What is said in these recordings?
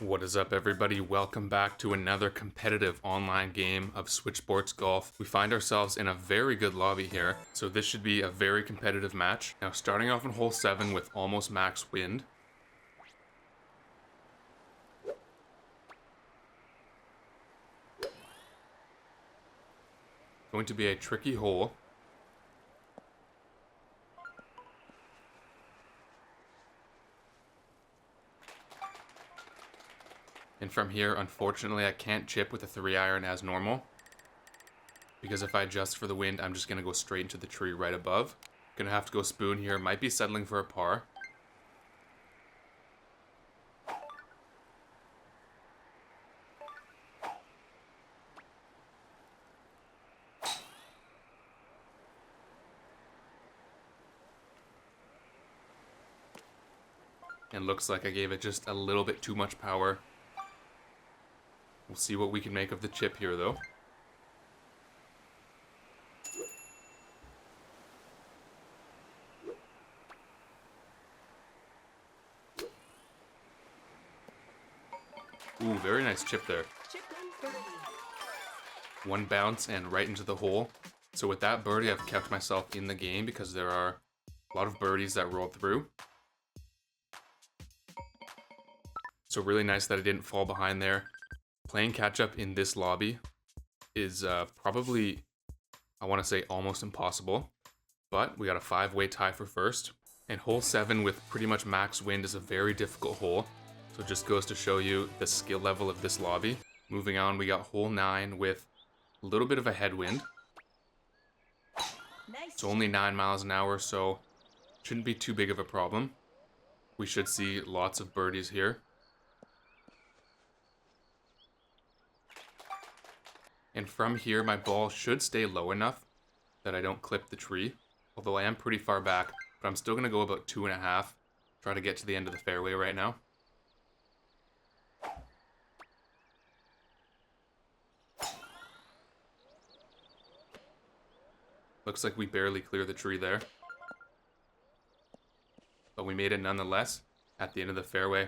What is up, everybody? Welcome back to another competitive online game of Switchboards Golf. We find ourselves in a very good lobby here, so this should be a very competitive match. Now, starting off in hole 7 with almost max wind. Going to be a tricky hole. And from here, unfortunately, I can't chip with a 3-iron as normal. Because if I adjust for the wind, I'm just going to go straight into the tree right above. Gonna have to go spoon here. Might be settling for a par. And looks like I gave it just a little bit too much power. We'll see what we can make of the chip here, though. Ooh, very nice chip there. One bounce and right into the hole. So with that birdie, I've kept myself in the game because there are a lot of birdies that rolled through. So really nice that I didn't fall behind there. Playing catch up in this lobby is probably, I want to say, almost impossible. But we got a 5-way tie for first. And hole 7 with pretty much max wind is a very difficult hole. So it just goes to show you the skill level of this lobby. Moving on, we got hole 9 with a little bit of a headwind. It's only 9 miles an hour, so shouldn't be too big of a problem. We should see lots of birdies here. And from here, my ball should stay low enough that I don't clip the tree. Although I am pretty far back, but I'm still going to go about 2.5. Try to get to the end of the fairway right now. Looks like we barely clear the tree there. But we made it nonetheless at the end of the fairway.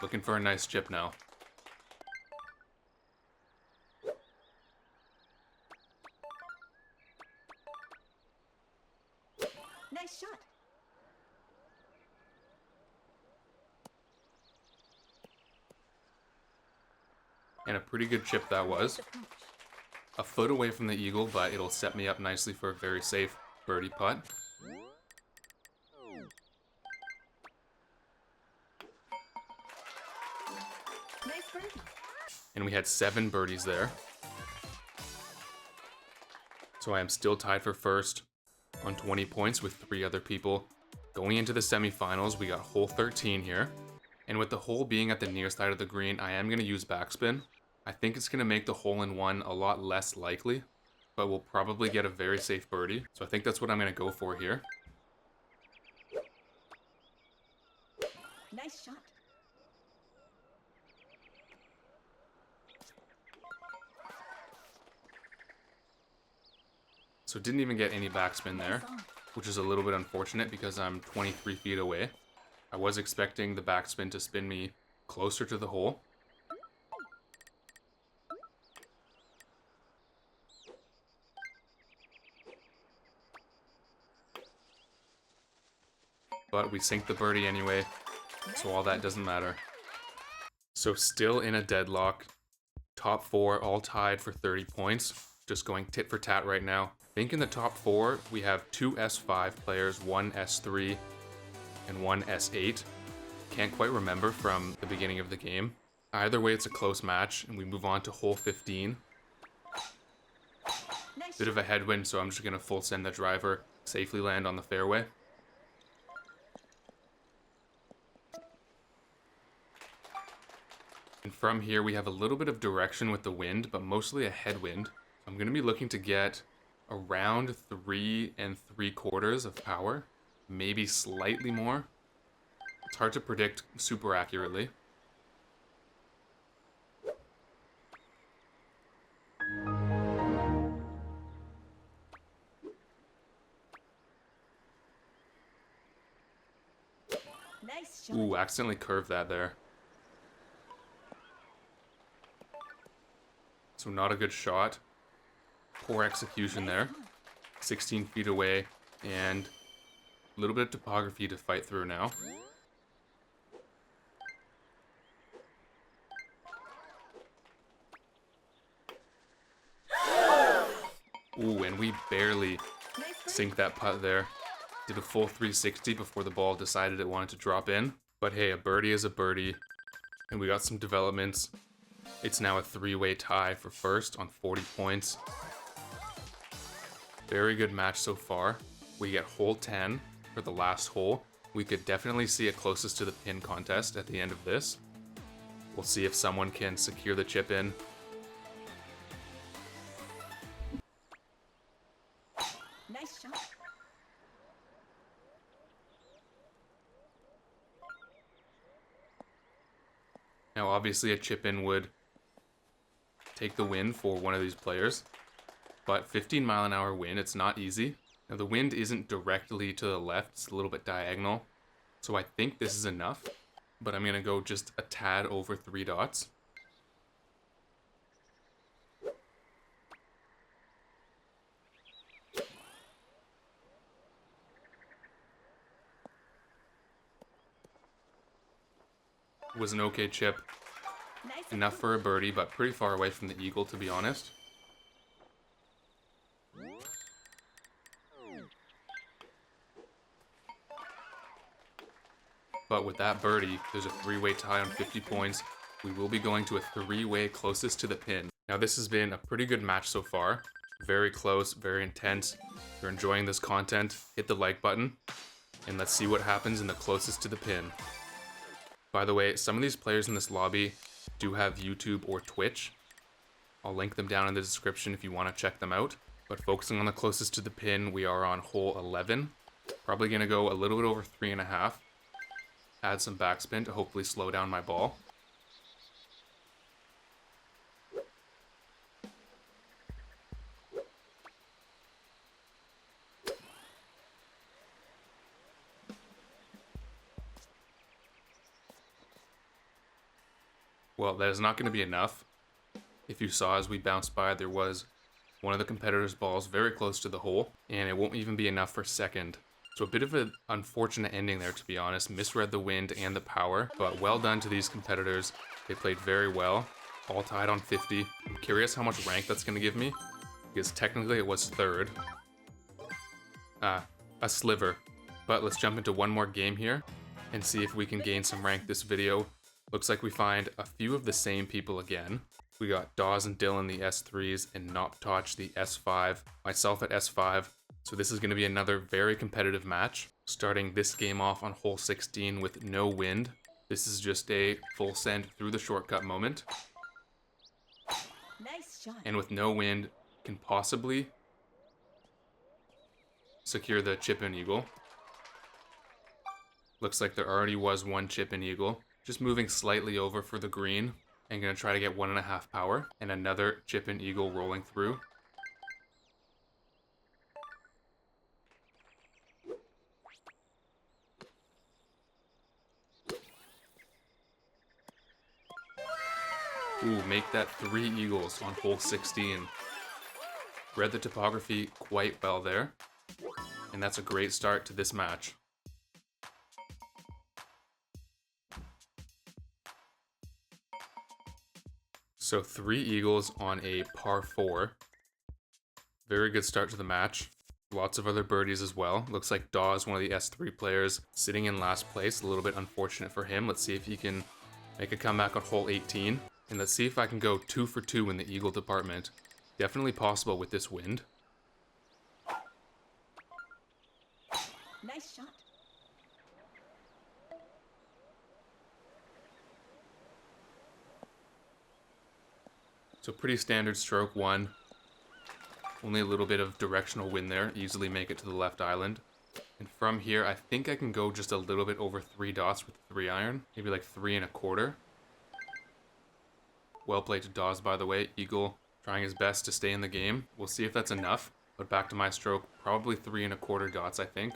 Looking for a nice chip now. Nice shot. And a pretty good chip that was. A foot away from the eagle, but it'll set me up nicely for a very safe birdie putt. Nice birdie. And we had 7 birdies there. So I am still tied for first on 20 points with 3 other people. Going into the semifinals, we got hole 13 here. And with the hole being at the near side of the green, I am going to use backspin. I think it's going to make the hole-in-one a lot less likely, but we'll probably get a very safe birdie. So I think that's what I'm going to go for here. Nice shot. So didn't even get any backspin there, which is a little bit unfortunate because I'm 23 feet away. I was expecting the backspin to spin me closer to the hole. But we sink the birdie anyway, so all that doesn't matter. So still in a deadlock. Top 4 all tied for 30 points. Just going tit for tat right now. I think in the top 4 we have 2 S5 players, 1 S3 and 1 S8. Can't quite remember from the beginning of the game. Either way, it's a close match, and we move on to hole 15. Nice Bit of a headwind, so I'm just going to full send the driver, safely land on the fairway. And from here, we have a little bit of direction with the wind, but mostly a headwind. I'm going to be looking to get around 3 3/4 of power, maybe slightly more. It's hard to predict super accurately. Nice shot. Ooh, accidentally curved that there. So not a good shot. Poor execution there. 16 feet away, and a little bit of topography to fight through now. Ooh, and we barely sink that putt there. Did a full 360 before the ball decided it wanted to drop in. But hey, a birdie is a birdie, and we got some developments. It's now a 3-way tie for first on 40 points. Very good match so far. We get hole 10 for the last hole. We could definitely see it closest to the pin contest at the end of this. We'll see if someone can secure the chip in. Nice shot. Now obviously a chip in would take the win for one of these players. But 15-mile-an-hour wind, it's not easy. Now the wind isn't directly to the left, it's a little bit diagonal. So I think this is enough, but I'm going to go just a tad over 3 dots. Was an okay chip. Nice. Enough for a birdie, but pretty far away from the eagle, to be honest. But with that birdie, there's a 3-way tie on 50 points. We will be going to a 3-way closest to the pin. Now this has been a pretty good match so far. Very close, very intense. If you're enjoying this content, hit the like button. And let's see what happens in the closest to the pin. By the way, some of these players in this lobby do have YouTube or Twitch. I'll link them down in the description if you want to check them out. But focusing on the closest to the pin, we are on hole 11. Probably going to go a little bit over 3.5. Add some backspin to hopefully slow down my ball. Well, that is not going to be enough. If you saw as we bounced by, there was one of the competitors' balls very close to the hole, and it won't even be enough for second. So a bit of an unfortunate ending there, to be honest. Misread the wind and the power, but well done to these competitors. They played very well, all tied on 50. I'm curious how much rank that's going to give me, because technically it was third. A sliver. But let's jump into one more game here and see if we can gain some rank this video. Looks like we find a few of the same people again. We got Dawes and Dylan the S3s and Noptoch the S5, myself at S5. So this is going to be another very competitive match. Starting this game off on hole 16 with no wind. This is just a full send through the shortcut moment. Nice shot. And with no wind, can possibly secure the chip-in eagle. Looks like there already was one chip-in eagle. Just moving slightly over for the green. And going to try to get 1.5 power. And another chip-in eagle rolling through. Ooh, make that 3 eagles on hole 16. Read the topography quite well there. And that's a great start to this match. So 3 eagles on a par 4. Very good start to the match. Lots of other birdies as well. Looks like Dawes, one of the S3 players, sitting in last place. A little bit unfortunate for him. Let's see if he can make a comeback on hole 18. And let's see if I can go 2 for 2 in the eagle department. Definitely possible with this wind. Nice shot. So pretty standard stroke 1. Only a little bit of directional wind there. Easily make it to the left island. And from here, I think I can go just a little bit over 3 dots with the 3-iron. Maybe like 3.25. Well played to Dawes, by the way. Eagle trying his best to stay in the game. We'll see if that's enough. But back to my stroke. Probably 3.25 dots, I think.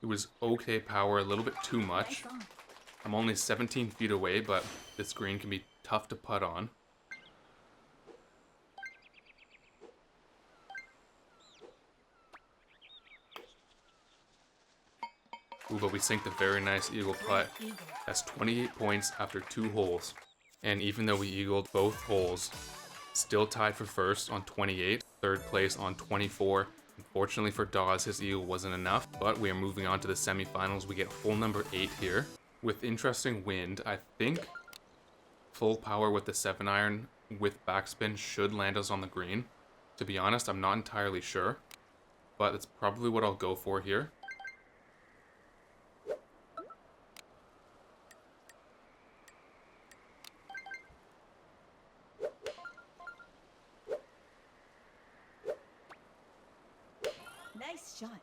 It was okay power, a little bit too much. Nice on. I'm only 17 feet away, but this green can be tough to putt on. Ooh, but we sink the very nice eagle putt. Eagle. That's 28 points after 2 holes. And even though we eagled both holes, still tied for first on 28, third place on 24. Unfortunately for Dawes, his eagle wasn't enough, but we are moving on to the semifinals. We get hole number 8 here. With interesting wind, I think full power with the 7-iron with backspin should land us on the green. To be honest, I'm not entirely sure, but it's probably what I'll go for here. Nice shot.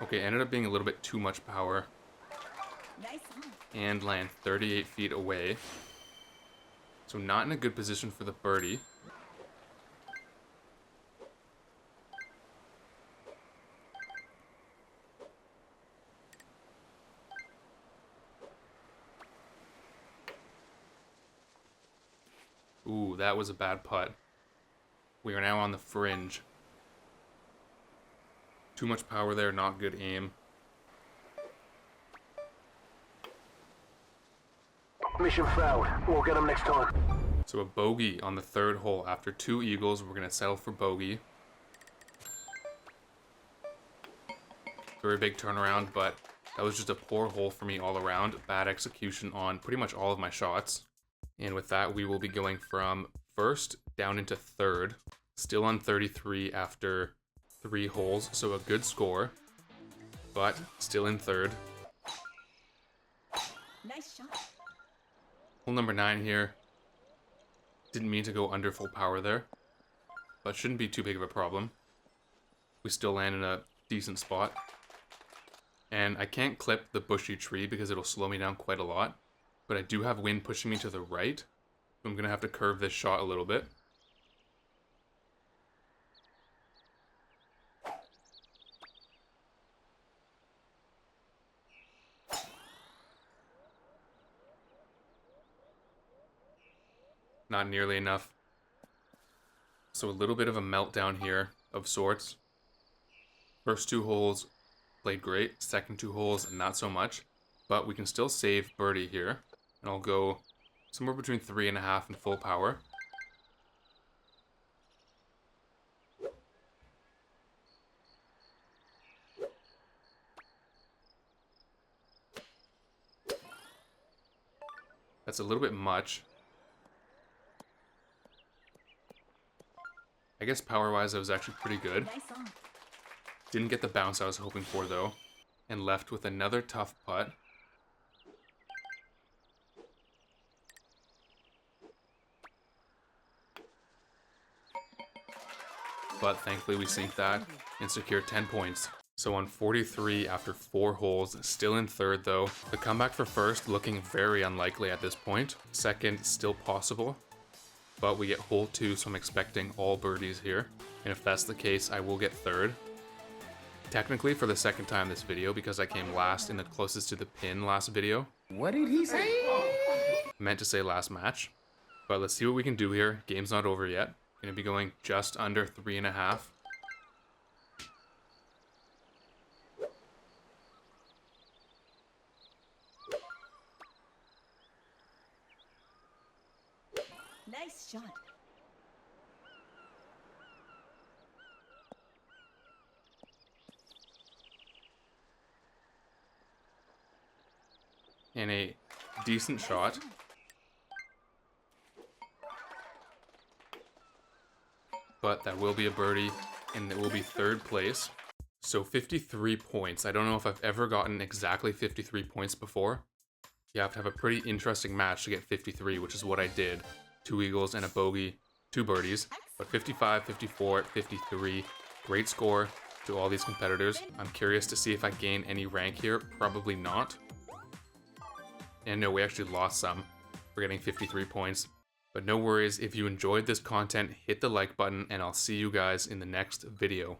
Okay, ended up being a little bit too much power Nice on. and land 38 feet away. So not in a good position for the birdie. Ooh, that was a bad putt. We are now on the fringe. Too much power there, not good aim. Mission failed. We'll get them next time. So a bogey on the 3rd hole. After 2 eagles, we're going to settle for bogey. Very big turnaround, but that was just a poor hole for me all around. Bad execution on pretty much all of my shots. And with that, we will be going from 1st down into 3rd. Still on 33 after 3 holes, so a good score. But still in 3rd. Nice shot. Hole number 9 here. Didn't mean to go under full power there, but shouldn't be too big of a problem. We still land in a decent spot. And I can't clip the bushy tree because it'll slow me down quite a lot. But I do have wind pushing me to the right. So I'm going to have to curve this shot a little bit. Not nearly enough. So a little bit of a meltdown here of sorts. First 2 holes played great. Second 2 holes, not so much. But we can still save birdie here. And I'll go somewhere between 3.5 and full power. That's a little bit much. I guess power-wise, I was actually pretty good. Nice on. Didn't get the bounce I was hoping for, though. And left with another tough putt. But thankfully we sink that and secure 10 points. So on 43 after 4 holes, still in 3rd though. The comeback for 1st looking very unlikely at this point. 2nd still possible. But we get hole 2, so I'm expecting all birdies here. And if that's the case, I will get 3rd. Technically for the 2nd time this video, because I came last in the closest to the pin last video. What did he say? I meant to say last match. But let's see what we can do here. Game's not over yet. Gonna be going just under 3.5. Nice shot. And a decent shot. But that will be a birdie, and it will be 3rd place. So 53 points. I don't know if I've ever gotten exactly 53 points before. You have to have a pretty interesting match to get 53, which is what I did. 2 eagles and a bogey, 2 birdies. But 55, 54, 53. Great score to all these competitors. I'm curious to see if I gain any rank here. Probably not. And no, we actually lost some for getting 53 points. But no worries, if you enjoyed this content, hit the like button and I'll see you guys in the next video.